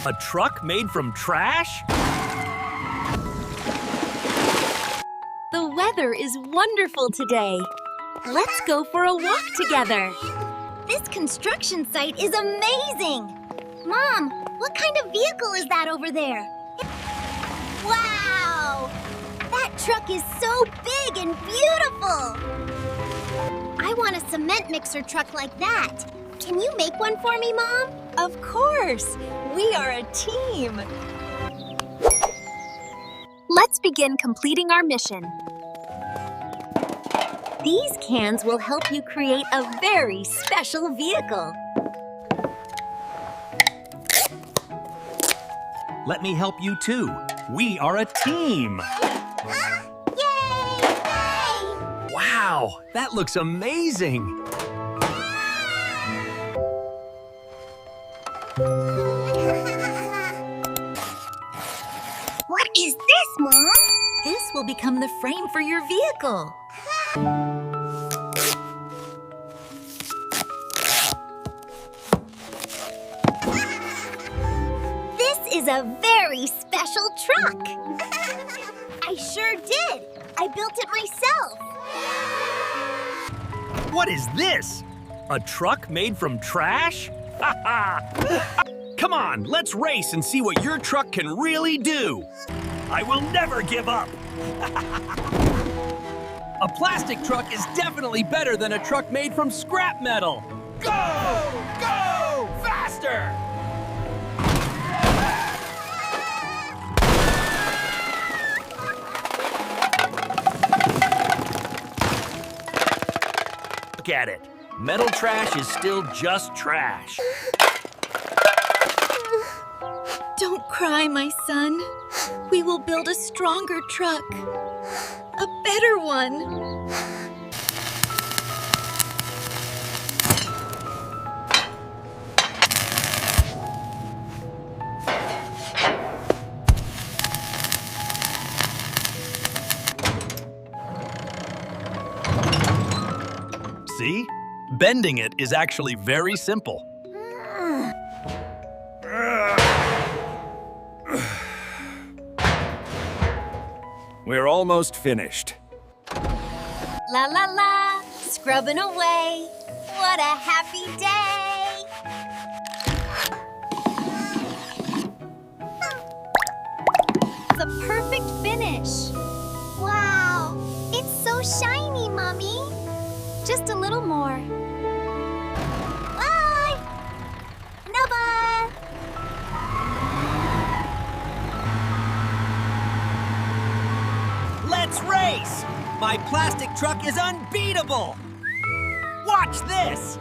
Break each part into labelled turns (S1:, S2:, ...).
S1: A truck made from trash?
S2: The weather is wonderful today. Let's go for a walk together.
S3: This construction site is amazing! Mom, what kind of vehicle is that over there? Wow! That truck is so big and beautiful! I want a cement mixer truck like that. Can you make one for me, Mom?
S2: Of course! We are a team! Let's begin completing our mission. These cans will help you create a very special vehicle.
S1: Let me help you too. We are a team.
S3: Yay!
S1: Wow, that looks amazing.
S3: What is this, Mom?
S2: This will become the frame for your vehicle.
S3: This is a very special truck. I sure did. I built it myself.
S1: What is this? A truck made from trash? Ha ha! Come on, let's race and see what your truck can really do. I will never give up.
S4: A plastic truck is definitely better than a truck made from scrap metal.
S1: Go! Go! Faster! Look at it. Metal trash is still just trash.
S2: Don't cry, my son. We will build a stronger truck. A better one.
S1: See? Bending it is actually very simple. We're almost finished.
S3: La la la, scrubbing away. What a happy day. It's a perfect finish. Wow, it's so shiny, Mommy. Just a little more. Bye! Nova!
S4: Let's race! My plastic truck is unbeatable! Watch this!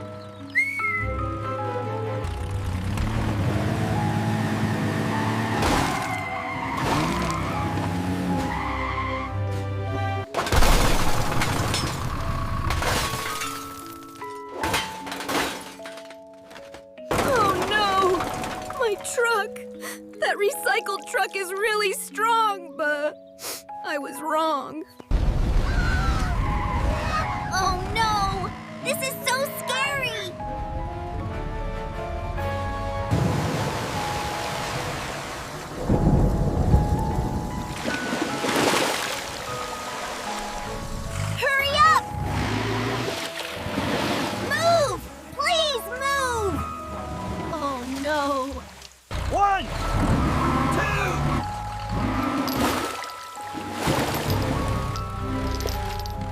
S2: Oh no! My truck! That recycled truck is really strong, but I was wrong.
S3: Oh no! This is so scary! Hurry up! Move! Please move!
S2: Oh no!
S1: 1, 2,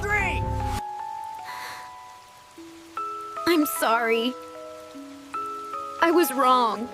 S1: 3.
S2: I'm sorry. I was wrong.